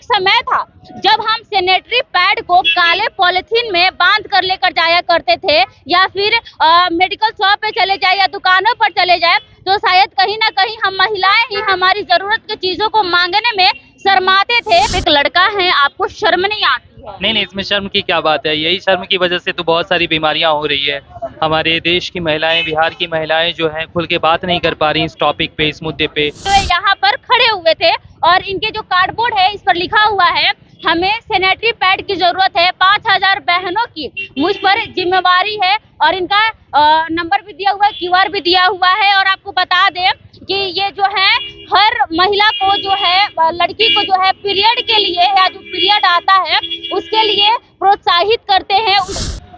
समय था जब हम सैनिटरी पैड को काले पॉलिथीन में बांध कर लेकर जाया करते थे, या फिर मेडिकल शॉप पे चले जाए या दुकानों पर चले जाए, तो शायद कहीं ना कहीं हम महिलाएं ही हमारी जरूरत की चीजों को मांगने में शर्माते थे। एक लड़का है, आपको शर्म नहीं आती है? नहीं, इसमें शर्म की क्या बात है। यही शर्म की वजह से तो बहुत सारी बीमारियां हो रही है। हमारे देश की महिलाएं, बिहार की महिलाएं जो हैं खुल के बात नहीं कर पा रही इस टॉपिक पे, इस मुद्दे पे। तो यहाँ पर खड़े हुए थे और इनके जो कार्डबोर्ड है इस पर लिखा हुआ है, हमें सैनिटरी पैड की जरूरत है, 5000 बहनों की मुझ पर जिम्मेवारी है। और इनका नंबर भी दिया हुआ है, QR भी दिया हुआ है। और आपको बता दें कि ये जो है हर महिला को जो है, लड़की को जो है पीरियड के लिए या जो पीरियड आता है उसके लिए प्रोत्साहित करते हैं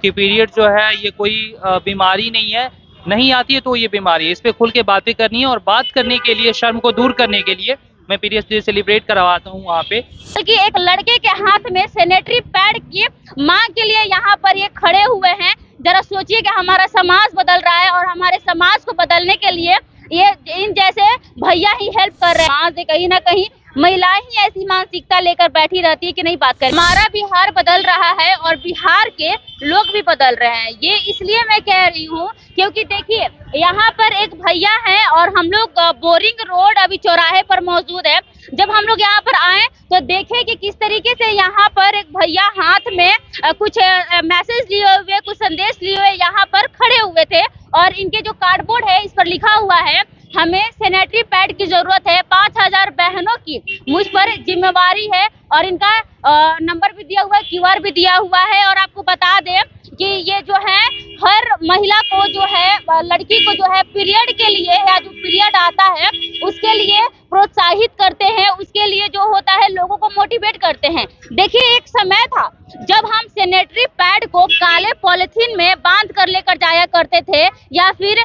कि पीरियड जो है ये कोई बीमारी नहीं है, नहीं आती है तो ये बीमारी है। इस पे खुल के बातें करनी है और बात करने के लिए, शर्म को दूर करने के लिए मैं पीरियड्स डे सेलिब्रेट करवाता हूँ वहाँ पे। कि एक लड़के के हाथ में सैनिटरी पैड की मांग के लिए यहाँ पर ये खड़े हुए हैं। जरा सोचिए कि हमारा समाज बदल रहा है और हमारे समाज को बदलने के लिए ये इन जैसे भैया ही हेल्प कर रहे हैं। आज कहीं ना कहीं महिलाएं ही ऐसी मानसिकता लेकर बैठी रहती है कि नहीं बात करें। हमारा बिहार बदल रहा है और बिहार के लोग भी बदल रहे हैं। ये इसलिए मैं कह रही हूँ क्योंकि देखिए यहाँ पर एक भैया हैं और हम लोग बोरिंग रोड अभी चौराहे पर मौजूद है। जब हम लोग यहाँ पर आए तो देखे कि किस तरीके से यहाँ पर एक भैया हाथ में कुछ मैसेज लिए हुए, कुछ संदेश लिए हुए यहाँ पर खड़े हुए थे। और इनके जो कार्डबोर्ड है इस पर लिखा हुआ है, हमें सैनिटरी पैड की जरूरत है, 5000 बहनों की मुझ पर जिम्मेवारी है। और इनका नंबर भी दिया हुआ है, QR भी दिया हुआ है। और आपको बता दें कि ये जो है हर महिला को जो है, लड़की को जो है पीरियड के लिए या जो पीरियड आता है उसके लिए प्रोत्साहित करते हैं, उसके लिए जो होता है लोगों को मोटिवेट करते हैं। देखिए एक समय था जब हम सैनिटरी पैड को काले पॉलिथीन में बांध कर लेकर जाया करते थे, या फिर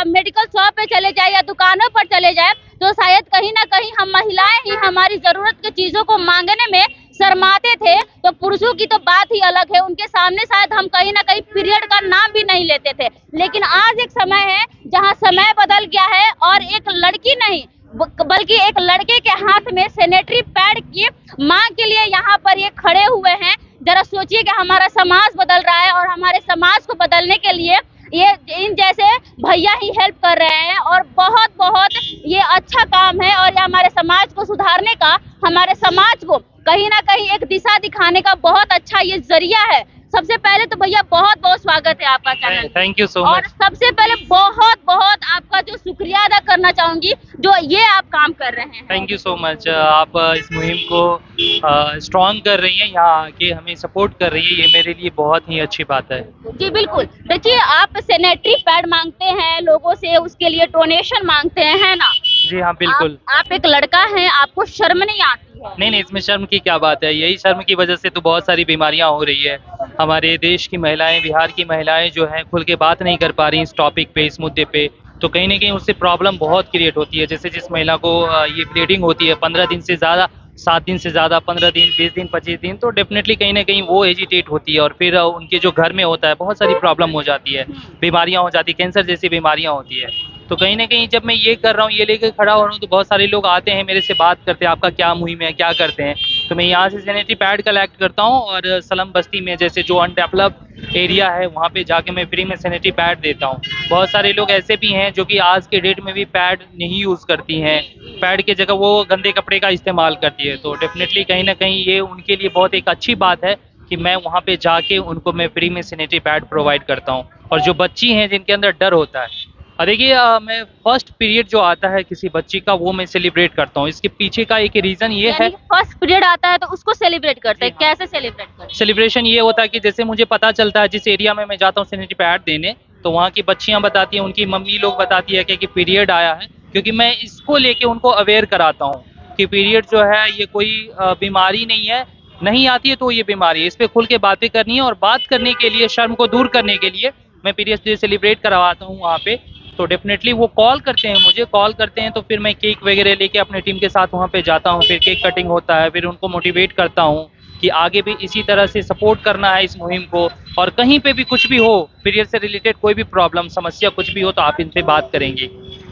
मेडिकल शॉप पे चले जाए या दुकानों पर चले जाए, तो शायद कहीं ना कहीं हम महिलाएं ही हमारी जरूरत की चीजों को मांगने में शर्माते थे। तो पुरुषों की तो बात ही अलग है, उनके सामने शायद हम कहीं ना कहीं पीरियड का नाम भी नहीं लेते थे। लेकिन आज एक समय है जहां समय बदल गया है और एक लड़की नहीं बल्कि एक लड़के के हाथ में सैनिटरी पैड की मांग के लिए यहाँ पर ये खड़े हुए हैं। जरा सोचिए कि हमारा समाज बदल रहा है और हमारे समाज को बदलने के लिए ये इन जैसे भैया ही हेल्प कर रहे हैं। और बहुत बहुत ये अच्छा काम है और ये हमारे समाज को सुधारने का, हमारे समाज को कहीं ना कहीं एक दिशा दिखाने का बहुत अच्छा ये जरिया है। सबसे पहले तो भैया बहुत बहुत स्वागत है आपका चैनल। थैंक यू सो और मच। सबसे पहले बहुत बहुत आपका जो शुक्रिया अदा करना चाहूंगी जो ये आप काम कर रहे हैं। Thank you so much. आप इस मुहिम को स्ट्रॉन्ग कर रही हैं, यहाँ आके हमें सपोर्ट कर रही है, ये मेरे लिए बहुत ही अच्छी बात है। जी बिल्कुल। देखिए आप सैनिटरी पैड मांगते हैं लोगों से, उसके लिए डोनेशन मांगते हैं, है ना? जी हाँ, बिल्कुल। आप एक लड़का हैं, आपको शर्म नहीं आती है? नहीं, इसमें शर्म की क्या बात है। यही शर्म की वजह से तो बहुत सारी बीमारियां हो रही है। हमारे देश की महिलाएं, बिहार की महिलाएं जो हैं खुल के बात नहीं कर पा रही इस टॉपिक पे, इस मुद्दे पे। तो कहीं ना कहीं उससे प्रॉब्लम बहुत क्रिएट होती है। जैसे जिस महिला को ये ब्लीडिंग होती है 15 दिन से ज़्यादा, 7 दिन से ज़्यादा, 15 दिन, 20 दिन, 25 दिन, तो डेफिनेटली कहीं ना कहीं वो हेजिटेट होती है और फिर उनके जो घर में होता है बहुत सारी प्रॉब्लम हो जाती है, बीमारियां हो जाती है, कैंसर जैसी बीमारियां होती है। तो कहीं ना कहीं जब मैं ये कर रहा हूँ, ये लेकर खड़ा हो रहा हूँ, तो बहुत सारे लोग आते हैं मेरे से बात करते हैं, आपका क्या मुहिम है, क्या करते हैं। तो मैं यहाँ से सैनिटरी पैड कलेक्ट करता हूँ और सलम बस्ती में जैसे जो अनडेवलप्ड एरिया है वहाँ पे जाके मैं फ्री में सैनिटरी पैड देता हूँ। बहुत सारे लोग ऐसे भी हैं जो कि आज के डेट में भी पैड नहीं यूज़ करती हैं, पैड की जगह वो गंदे कपड़े का इस्तेमाल करती है। तो डेफिनेटली कहीं ना कहीं ये उनके लिए बहुत एक अच्छी बात है कि मैं वहाँ पे जाके उनको मैं फ्री में सैनिटरी पैड प्रोवाइड करता हूँ। और जो बच्ची हैं जिनके अंदर डर होता है, और देखिए मैं फर्स्ट पीरियड जो आता है किसी बच्ची का वो मैं सेलिब्रेट करता हूँ। इसके पीछे का एक रीज़न ये है, फर्स्ट पीरियड आता है तो उसको सेलिब्रेट करते हैं। कैसे सेलिब्रेट करते हैं? सेलिब्रेशन ये होता है कि जैसे मुझे पता चलता है जिस एरिया में मैं जाता हूँ सैनिटरी पैड देने, तो वहाँ की बच्चियाँ बताती हैं, उनकी मम्मी लोग बताती है कि पीरियड आया है, क्योंकि मैं इसको लेके उनको अवेयर कराता हूँ कि पीरियड जो है ये कोई बीमारी नहीं है, नहीं आती है तो ये बीमारी है। इस पर खुल के बातें करनी है और बात करने के लिए, शर्म को दूर करने के लिए मैं पीरियड्स डे सेलिब्रेट करवाता हूँ वहाँ पे। तो डेफिनेटली वो कॉल करते हैं, मुझे कॉल करते हैं, तो फिर मैं केक वगैरह लेके अपने टीम के साथ वहाँ पे जाता हूँ, फिर केक कटिंग होता है, फिर उनको मोटिवेट करता हूँ कि आगे भी इसी तरह से सपोर्ट करना है इस मुहिम को। और कहीं पे भी कुछ भी हो, पीरियड से रिलेटेड कोई भी प्रॉब्लम, समस्या कुछ भी हो तो आप इनसे बात करेंगे।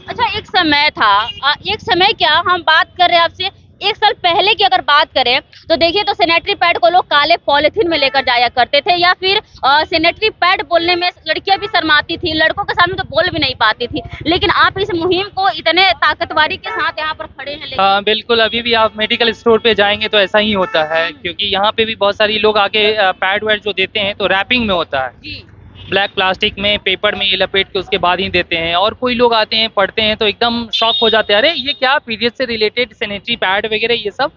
अच्छा एक समय था, एक समय क्या हम बात कर रहे हैं आपसे एक साल पहले की अगर बात करें तो देखिए तो सैनिटरी पैड को लोग काले पॉलिथीन में लेकर जाया करते थे, या फिर सैनिटरी पैड बोलने में लड़कियां भी शर्माती थी, लड़कों के सामने तो बोल भी नहीं पाती थी। लेकिन आप इस मुहिम को इतने ताकतवारी के साथ यहाँ पर खड़े हैं लेके। हाँ बिल्कुल, अभी भी आप मेडिकल स्टोर पे जाएंगे तो ऐसा ही होता है, क्योंकि यहाँ पे भी बहुत सारी लोग आके पैड वैड जो देते हैं तो रैपिंग में होता है, जी ब्लैक प्लास्टिक में पेपर में ये लपेट के उसके बाद ही देते हैं। और कोई लोग आते हैं पढ़ते हैं तो एकदम शॉक हो जाते हैं, अरे ये क्या पीरियड से रिलेटेड सैनिटरी पैड वगैरह ये सब।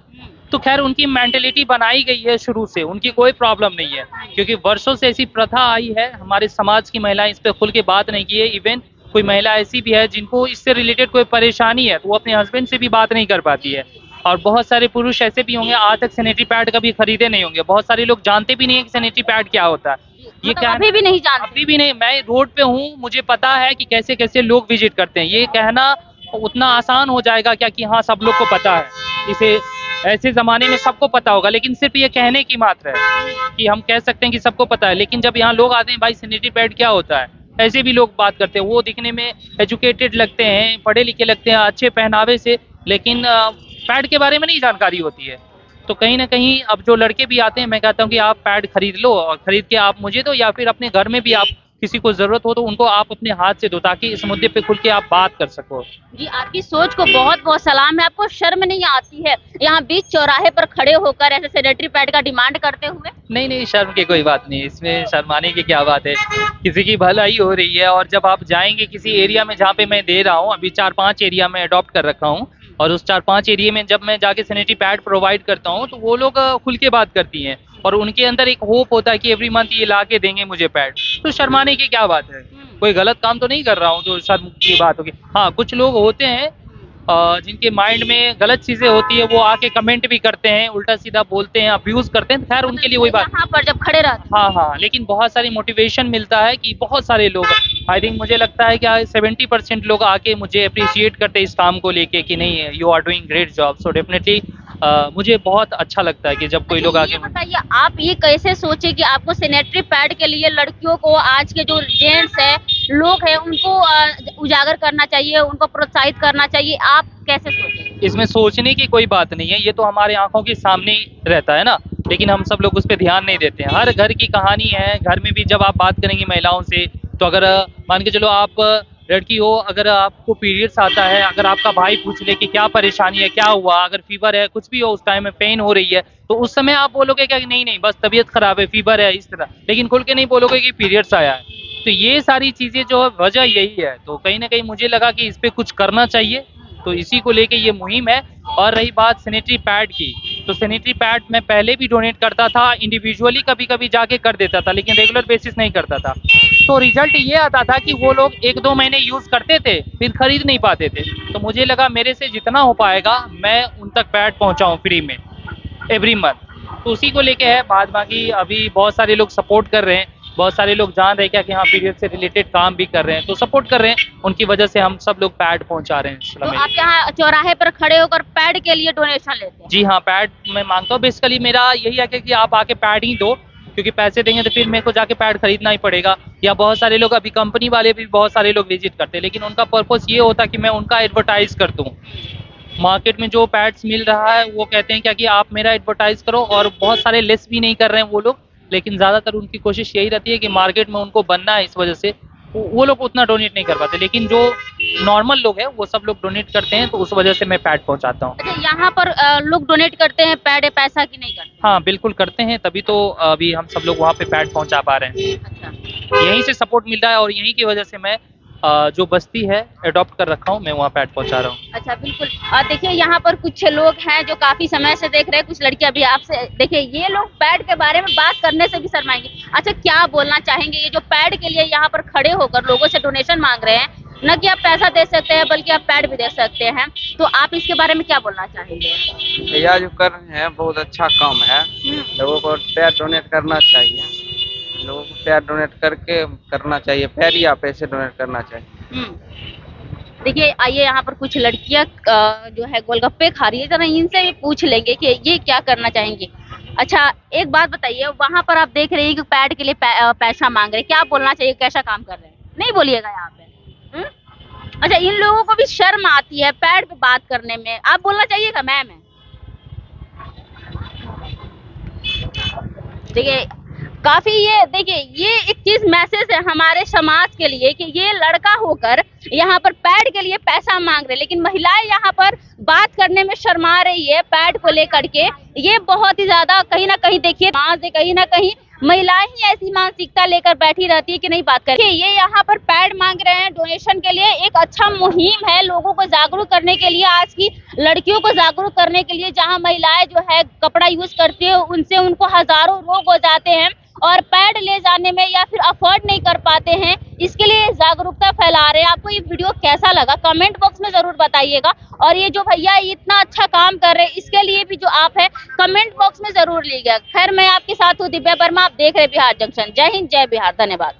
तो खैर उनकी मेंटेलिटी बनाई गई है शुरू से, उनकी कोई प्रॉब्लम नहीं है, क्योंकि वर्षों से ऐसी प्रथा आई है। हमारे समाज की महिलाएं इस पे खुल के बात नहीं की है। इवन कोई महिला ऐसी भी है जिनको इससे रिलेटेड कोई परेशानी है तो वो अपने हस्बैंड से भी बात नहीं कर पाती है। और बहुत सारे पुरुष ऐसे भी होंगे आज तक सैनिटरी पैड कभी खरीदे नहीं होंगे, बहुत सारे लोग जानते भी नहीं है कि सैनिटरी पैड क्या होता है। ये क्या अभी भी नहीं जानते। अभी भी नहीं, मैं रोड पे हूँ, मुझे पता है कि कैसे कैसे लोग विजिट करते हैं। ये कहना उतना आसान हो जाएगा क्या कि हाँ सब लोग को पता है, इसे ऐसे जमाने में सबको पता होगा, लेकिन सिर्फ ये कहने की मात्र है कि हम कह सकते हैं कि सबको पता है। लेकिन जब यहाँ लोग आते हैं भाई सैनिटरी पैड क्या होता है, ऐसे भी लोग बात करते हैं। वो दिखने में एजुकेटेड लगते हैं, पढ़े लिखे लगते हैं, अच्छे पहनावे से, लेकिन पैड के बारे में नहीं जानकारी होती है। तो कहीं ना कहीं अब जो लड़के भी आते हैं मैं कहता हूँ कि आप पैड खरीद लो और खरीद के आप मुझे दो, या फिर अपने घर में भी आप किसी को जरूरत हो तो उनको आप अपने हाथ से दो, ताकि इस मुद्दे पे खुल के आप बात कर सको। जी आपकी सोच को बहुत बहुत सलाम है। आपको शर्म नहीं आती है यहाँ बीच चौराहे पर खड़े होकर ऐसे सैनिटरी पैड का डिमांड करते हुए? नहीं नहीं, शर्म की कोई बात नहीं, इसमें शर्माने की क्या बात है, किसी की भलाई हो रही है। और जब आप जाएंगे किसी एरिया में जहाँ पे मैं दे रहा हूँ, अभी 4-5 एरिया में अडॉप्ट कर रखा हूँ, और उस 4-5 एरिया में जब मैं जाके सैनिटरी पैड प्रोवाइड करता हूँ तो वो लोग खुल के बात करती हैं, और उनके अंदर एक होप होता है कि एवरी मंथ ये ला के देंगे मुझे पैड। तो शर्माने की क्या बात है, कोई गलत काम तो नहीं कर रहा हूँ तो शर्म की बात होगी। हाँ कुछ लोग होते हैं जिनके माइंड में गलत चीजें होती है, वो आके कमेंट भी करते हैं, उल्टा सीधा बोलते हैं, अब्यूज करते हैं, खैर उनके लिए वही बात। यहाँ पर जब खड़े रहते हाँ हाँ, लेकिन बहुत सारी मोटिवेशन मिलता है कि बहुत सारे लोग, आई थिंक मुझे लगता है कि 70% लोग आके मुझे अप्रिशिएट करते हैं इस काम को लेके कि नहीं you are doing great job. So definitely मुझे बहुत अच्छा लगता है कि जब कोई लोग आके। बताइए आप ये कैसे सोचे कि आपको सैनिटरी पैड के लिए लड़कियों को, आज के जो जेंट्स है लोग हैं उनको उजागर करना चाहिए, उनको प्रोत्साहित करना चाहिए, आप कैसे सोचे? इसमें सोचने की कोई बात नहीं है, ये तो हमारे आंखों के सामने ही रहता है ना, लेकिन हम सब लोग उस पर ध्यान नहीं देते हैं। हर घर की कहानी है, घर में भी जब आप बात करेंगे महिलाओं से तो अगर मान के चलो आप लड़की हो, अगर आपको पीरियड्स आता है, अगर आपका भाई पूछ ले कि क्या परेशानी है, क्या हुआ, अगर फीवर है, कुछ भी हो, उस टाइम में पेन हो रही है, तो उस समय आप बोलोगे क्या कि नहीं नहीं बस तबीयत खराब है, फीवर है, इस तरह, लेकिन खुल के नहीं बोलोगे कि पीरियड्स आया है। तो ये सारी चीजें जो है वजह यही है। तो कहीं ना कहीं मुझे लगा कि इस पे कुछ करना चाहिए, तो इसी को लेके ये मुहिम है। और रही बात सैनिटरी पैड की, तो सैनिटरी पैड मैं पहले भी डोनेट करता था, इंडिविजुअली कभी कभी जाके कर देता था, लेकिन रेगुलर बेसिस नहीं करता था। तो रिजल्ट ये आता था कि वो लोग 1-2 महीने यूज करते थे फिर खरीद नहीं पाते थे। तो मुझे लगा मेरे से जितना हो पाएगा मैं उन तक पैड पहुंचाऊं फ्री में एवरी मंथ। तो उसी को लेके है। बाद बाकी अभी बहुत सारे लोग सपोर्ट कर रहे हैं, बहुत सारे लोग जान रहे हैं क्या कि हाँ पीरियड से रिलेटेड काम भी कर रहे हैं, तो सपोर्ट कर रहे हैं, उनकी वजह से हम सब लोग पैड पहुंचा रहे हैं। तो आप यहाँ चौराहे पर खड़े होकर पैड के लिए डोनेशन लेते हैं? जी हाँ, पैड मैं मांगता हूँ। बेसिकली मेरा यही है कि आप आके पैड ही दो, क्योंकि पैसे देंगे तो फिर मेरे को जाके पैड खरीदना ही पड़ेगा। या बहुत सारे लोग, अभी कंपनी वाले भी बहुत सारे लोग विजिट करते हैं, लेकिन उनका पर्पस ये होता है कि मैं उनका एडवर्टाइज कर दूँ। मार्केट में जो पैड्स मिल रहा है वो कहते हैं क्या कि आप मेरा एडवर्टाइज करो, और बहुत सारे लेस भी नहीं कर रहे हैं वो लोग, लेकिन ज़्यादातर उनकी कोशिश यही रहती है कि मार्केट में उनको बनना है, इस वजह से वो लोग उतना डोनेट नहीं कर पाते। लेकिन जो नॉर्मल लोग हैं वो सब लोग डोनेट करते हैं, तो उस वजह से मैं पैड पहुंचाता हूँ। अच्छा यहाँ पर लोग डोनेट करते हैं पैड पैसा की नहीं करते? हाँ बिल्कुल करते हैं, तभी तो अभी हम सब लोग वहाँ पे पैड पहुंचा पा रहे हैं। अच्छा यहीं से सपोर्ट मिल रहा है, और यहीं की वजह से मैं जो बस्ती है अडॉप्ट कर रखा हूँ, मैं वहाँ पैड पहुंचा रहा हूँ। अच्छा बिल्कुल। देखिए यहाँ पर कुछ लोग हैं जो काफी समय से देख रहे हैं, कुछ लड़कियां भी आपसे, देखिए ये लोग पैड के बारे में बात करने से भी शर्माएंगे। अच्छा क्या बोलना चाहेंगे, ये जो पैड के लिए यहाँ पर खड़े होकर लोगों से डोनेशन मांग रहे हैं, न कि आप पैसा दे सकते हैं बल्कि आप पैड भी दे सकते हैं, तो आप इसके बारे में क्या बोलना चाहेंगे? भैया जो कर रहे हैं बहुत अच्छा काम है, लोगों को पैड डोनेट करना चाहिए, लोगों को पैड डोनेट करके करना चाहिए, पैड या पैसे डोनेट करना चाहिए। देखिए आइए यहाँ पर कुछ लड़कियां जो है गोलगप्पे खा रही है, जरा इनसे भी पूछ लेंगे कि ये क्या करना चाहेंगे। अच्छा एक बात बताइए, वहाँ पर आप देख रहे हैं कि पैड के लिए पैसा मांग रहे हैं, क्या बोलना चाहिए, कैसा काम कर रहे हैं? नहीं बोलिएगा यहाँ पे। अच्छा इन लोगों को भी शर्म आती है पैड पे बात करने में, आप बोलना चाहिएगा मैम है देखिए काफी ये देखिए ये एक चीज मैसेज है हमारे समाज के लिए कि ये लड़का होकर यहाँ पर पैड के लिए पैसा मांग रहे, लेकिन महिलाएं यहाँ पर बात करने में शर्मा रही है पैड को लेकर के। ये बहुत ही ज्यादा कहीं ना कहीं देखिए कहीं ना कहीं महिलाएं ही ऐसी मानसिकता लेकर बैठी रहती है कि नहीं बात करें। ये यहाँ पर पैड मांग रहे हैं डोनेशन के लिए, एक अच्छा मुहिम है लोगों को जागरूक करने के लिए, आज की लड़कियों को जागरूक करने के लिए। जहाँ महिलाएं जो है कपड़ा यूज करती है उनसे उनको हजारों रोग हो जाते हैं और पैड ले जाने में या फिर अफोर्ड नहीं कर पाते हैं, इसके लिए जागरूकता फैला रहे हैं। आपको ये वीडियो कैसा लगा कमेंट बॉक्स में जरूर बताइएगा। और ये जो भैया इतना अच्छा काम कर रहे हैं इसके लिए भी जो आप है कमेंट बॉक्स में जरूर लीजिएगा। खैर मैं आपके साथ हूँ दिव्या वर्मा, आप देख रहे बिहार जंक्शन। जय हिंद जय बिहार, धन्यवाद।